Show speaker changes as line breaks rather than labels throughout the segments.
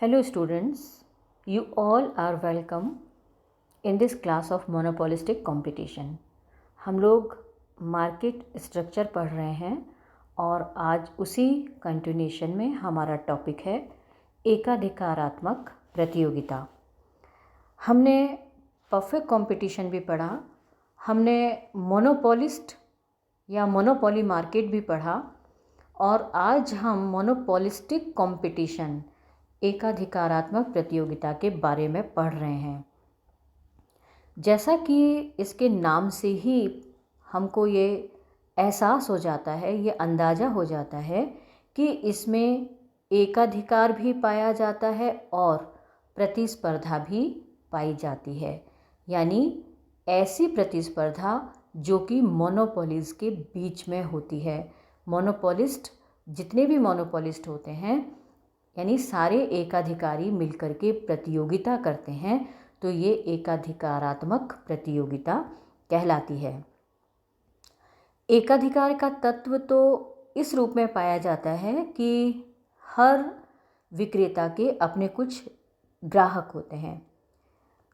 Hello students, you all are welcome in this class of monopolistic competition। हम लोग market structure पढ़ रहे हैं और आज उसी कंटिन्यूशन में हमारा टॉपिक है एकाधिकारात्मक प्रतियोगिता। हमने परफेक्ट कंपटीशन भी पढ़ा, हमने मोनोपोलिस्ट या मोनोपोली मार्केट भी पढ़ा और आज हम मोनोपोलिस्टिक कंपटीशन एकाधिकारात्मक प्रतियोगिता के बारे में पढ़ रहे हैं। जैसा कि इसके नाम से ही हमको ये एहसास हो जाता है, ये अंदाज़ा हो जाता है कि इसमें एकाधिकार भी पाया जाता है और प्रतिस्पर्धा भी पाई जाती है, यानी ऐसी प्रतिस्पर्धा जो कि मोनोपोलीज के बीच में होती है। मोनोपोलिस्ट, जितने भी मोनोपोलिस्ट होते हैं, यानी सारे एकाधिकारी मिलकर के प्रतियोगिता करते हैं, तो ये एकाधिकारात्मक प्रतियोगिता कहलाती है। एकाधिकार का तत्व तो इस रूप में पाया जाता है कि हर विक्रेता के अपने कुछ ग्राहक होते हैं,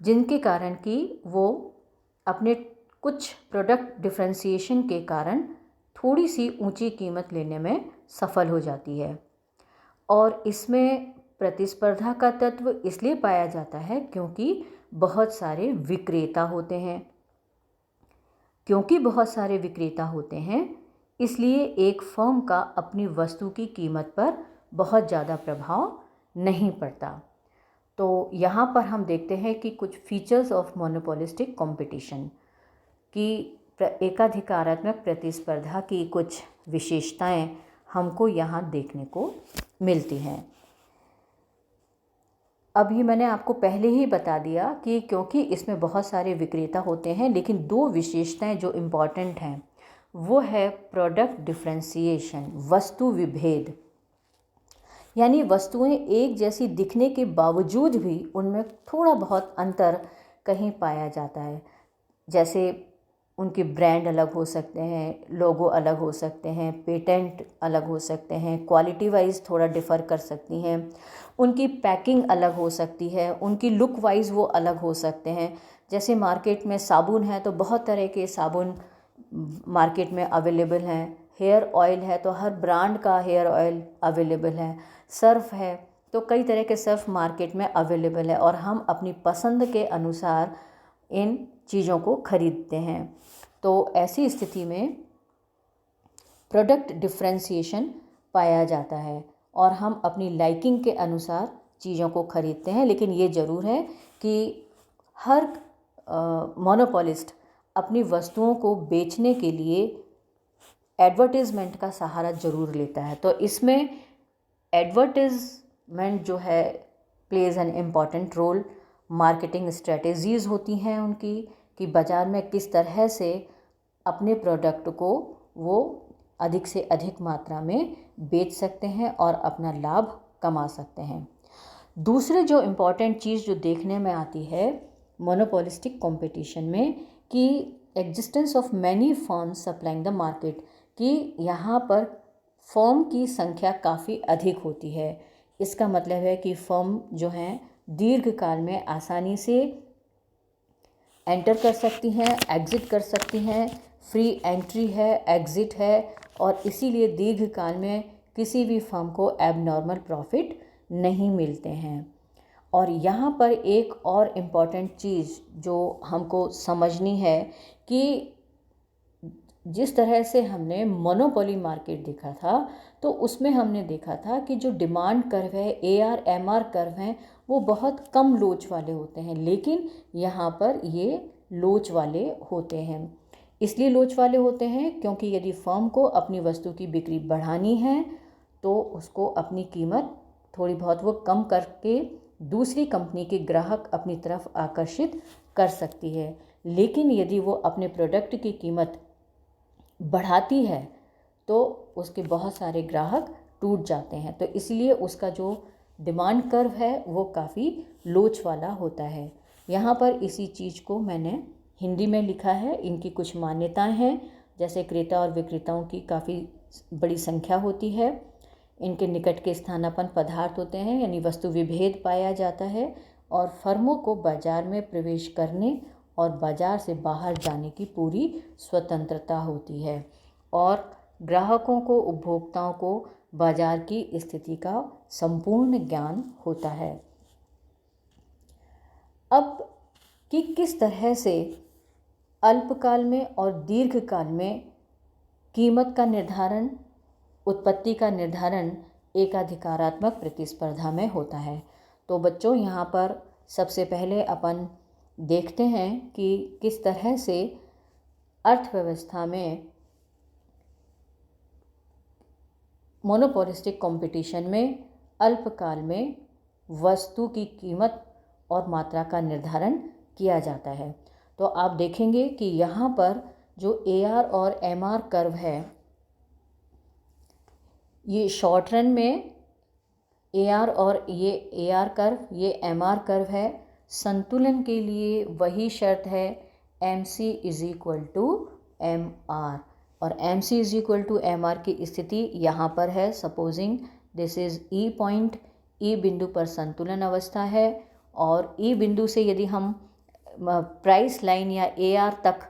जिनके कारण कि वो अपने कुछ प्रोडक्ट डिफरेंशिएशन के कारण थोड़ी सी ऊंची कीमत लेने में सफल हो जाती है। और इसमें प्रतिस्पर्धा का तत्व इसलिए पाया जाता है क्योंकि बहुत सारे विक्रेता होते हैं। क्योंकि बहुत सारे विक्रेता होते हैं, इसलिए एक फर्म का अपनी वस्तु की कीमत पर बहुत ज़्यादा प्रभाव नहीं पड़ता। तो यहाँ पर हम देखते हैं कि कुछ फीचर्स ऑफ मोनोपोलिस्टिक कंपटीशन की एकाधिकारात्मक प्रतिस्पर्धा की कुछ विशेषताएं हमको यहाँ देखने को मिलती हैं। अभी मैंने आपको पहले ही बता दिया कि क्योंकि इसमें बहुत सारे विक्रेता होते हैं, लेकिन दो विशेषताएं जो इम्पॉर्टेंट हैं वो है प्रोडक्ट डिफरेंशिएशन, वस्तु विभेद। यानी वस्तुएं एक जैसी दिखने के बावजूद भी उनमें थोड़ा बहुत अंतर कहीं पाया जाता है। जैसे उनके ब्रांड अलग हो सकते हैं, लोगो अलग हो सकते हैं, पेटेंट अलग हो सकते हैं, क्वालिटी वाइज थोड़ा डिफ़र कर सकती हैं, उनकी पैकिंग अलग हो सकती है, उनकी लुक वाइज वो अलग हो सकते हैं। जैसे मार्केट में साबुन है तो बहुत तरह के साबुन मार्केट में अवेलेबल हैं, हेयर ऑयल है तो हर ब्रांड का हेयर ऑयल अवेलेबल है, सर्फ है तो कई तरह के सर्फ मार्केट में अवेलेबल है और हम अपनी पसंद के अनुसार इन चीज़ों को खरीदते हैं। तो ऐसी स्थिति में प्रोडक्ट डिफरेंशिएशन पाया जाता है और हम अपनी लाइकिंग के अनुसार चीज़ों को खरीदते हैं। लेकिन ये ज़रूर है कि हर मोनोपोलिस्ट अपनी वस्तुओं को बेचने के लिए एडवर्टाइजमेंट का सहारा ज़रूर लेता है। तो इसमें एडवर्टाइजमेंट जो है plays an important role. Marketing strategies होती हैं उनकी कि बाज़ार में किस तरह से अपने प्रोडक्ट को वो अधिक से अधिक मात्रा में बेच सकते हैं और अपना लाभ कमा सकते हैं। दूसरे जो इम्पॉर्टेंट चीज़ जो देखने में आती है मोनोपोलिस्टिक कंपटीशन में कि existence of many firms supplying the market, कि यहाँ पर फर्म की संख्या काफ़ी अधिक होती है। इसका मतलब है कि फर्म जो हैं दीर्घकाल में आसानी से एंटर कर सकती हैं, एग्ज़िट कर सकती हैं, फ्री एंट्री है, एग्ज़िट है, और इसीलिए दीर्घकाल में किसी भी फर्म को एबनॉर्मल प्रॉफिट नहीं मिलते हैं। और यहाँ पर एक और इम्पॉर्टेंट चीज़ जो हमको समझनी है कि जिस तरह से हमने मोनोपोली मार्केट देखा था, तो उसमें हमने देखा था कि जो डिमांड कर्व है, AR-MR कर्व हैं, वो बहुत कम लोच वाले होते हैं, लेकिन यहाँ पर ये लोच वाले होते हैं। इसलिए लोच वाले होते हैं क्योंकि यदि फर्म को अपनी वस्तु की बिक्री बढ़ानी है तो उसको अपनी कीमत थोड़ी बहुत वो कम करके दूसरी कंपनी के ग्राहक अपनी तरफ आकर्षित कर सकती है। लेकिन यदि वो अपने प्रोडक्ट की कीमत बढ़ाती है तो उसके बहुत सारे ग्राहक टूट जाते हैं। तो इसलिए उसका जो डिमांड कर्व है वो काफ़ी लोच वाला होता है। यहाँ पर इसी चीज़ को मैंने हिंदी में लिखा है। इनकी कुछ मान्यताएं हैं, जैसे क्रेता और विक्रेताओं की काफ़ी बड़ी संख्या होती है, इनके निकट के स्थानापन्न पदार्थ होते हैं, यानी वस्तु विभेद पाया जाता है, और फर्मों को बाजार में प्रवेश करने और बाजार से बाहर जाने की पूरी स्वतंत्रता होती है, और ग्राहकों को, उपभोक्ताओं को बाजार की स्थिति का संपूर्ण ज्ञान होता है। अब कि किस तरह से अल्पकाल में और दीर्घकाल में कीमत का निर्धारण, उत्पत्ति का निर्धारण एकाधिकारात्मक प्रतिस्पर्धा में होता है। तो बच्चों, यहाँ पर सबसे पहले अपन देखते हैं कि किस तरह से अर्थव्यवस्था में मोनोपोलिस्टिक कंपटीशन में अल्पकाल में वस्तु की कीमत और मात्रा का निर्धारण किया जाता है। तो आप देखेंगे कि यहाँ पर जो AR और MR कर्व है, ये शॉर्ट रन में AR और ये AR कर्व, ये MR कर्व है। संतुलन के लिए वही शर्त है, MC = MR, और MC = MR की स्थिति यहाँ पर है। Supposing this is E point, E बिंदु पर संतुलन अवस्था है, और E बिंदु से यदि हम प्राइस लाइन या AR तक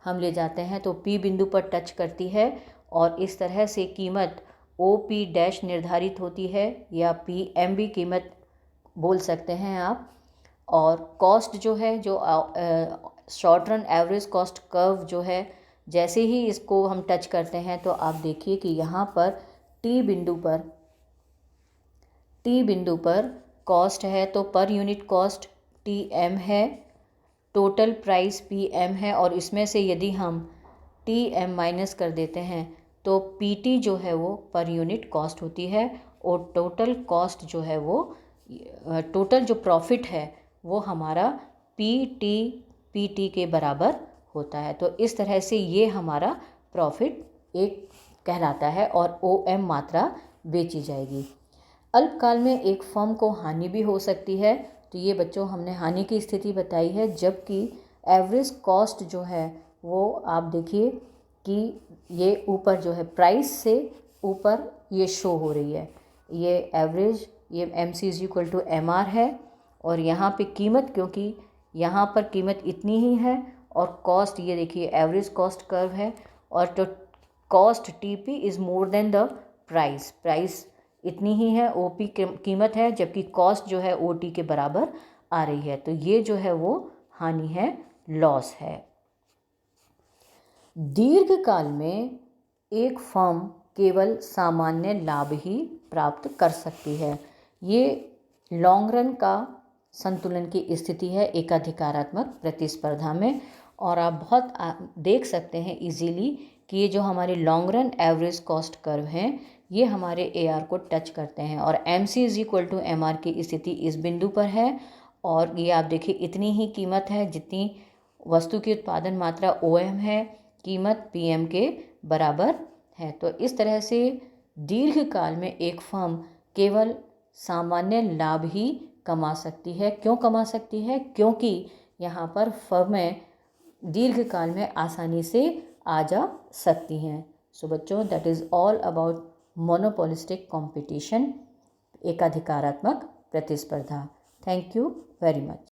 हम ले जाते हैं तो P बिंदु पर टच करती है, और इस तरह से कीमत OP' निर्धारित होती है, या PMB कीमत बोल सकते हैं आप। और कॉस्ट जो है, जो short run average cost curve जो है, जैसे ही इसको हम टच करते हैं तो आप देखिए कि यहाँ पर T बिंदु पर कॉस्ट है, तो पर यूनिट कॉस्ट TM है, टोटल प्राइस PM है, और इसमें से यदि हम TM माइनस कर देते हैं तो PT जो है वो पर यूनिट कॉस्ट होती है, और टोटल कॉस्ट जो है वो, टोटल जो प्रॉफिट है वो हमारा PT के बराबर होता है। तो इस तरह से ये हमारा प्रॉफिट एक कहलाता है, और OM मात्रा बेची जाएगी। अल्पकाल में एक फर्म को हानि भी हो सकती है। तो ये बच्चों हमने हानि की स्थिति बताई है, जबकि एवरेज कॉस्ट जो है वो आप देखिए कि ये ऊपर जो है प्राइस से ऊपर ये शो हो रही है, ये एवरेज, ये MC = MR है, और यहाँ पे कीमत, क्योंकि यहाँ पर कीमत इतनी ही है, और कॉस्ट ये देखिए एवरेज कॉस्ट कर्व है, और तो cost TP is more than the price, price इतनी ही है, OP कीमत है, जबकि कॉस्ट जो है OT के बराबर आ रही है। तो ये जो है वो हानि है, लॉस है। दीर्घकाल में एक फर्म केवल सामान्य लाभ ही प्राप्त कर सकती है। ये लॉन्ग रन का संतुलन की स्थिति है एकाधिकारात्मक प्रतिस्पर्धा में, और आप बहुत देख सकते हैं इजीली कि ये जो हमारे long run average cost curve हैं, ये हमारे AR को टच करते हैं, और MC = MR की स्थिति इस बिंदु पर है, और ये आप देखिए इतनी ही कीमत है जितनी वस्तु की उत्पादन मात्रा OM है, कीमत PM के बराबर है। तो इस तरह से दीर्घकाल में एक फर्म केवल सामान्य लाभ ही कमा सकती है। क्यों कमा सकती है? क्योंकि यहाँ पर फर्में दीर्घकाल में आसानी से आ जा सकती हैं। सो बच्चों, that is all about monopolistic competition, एकाधिकारात्मक प्रतिस्पर्धा। Thank you very much.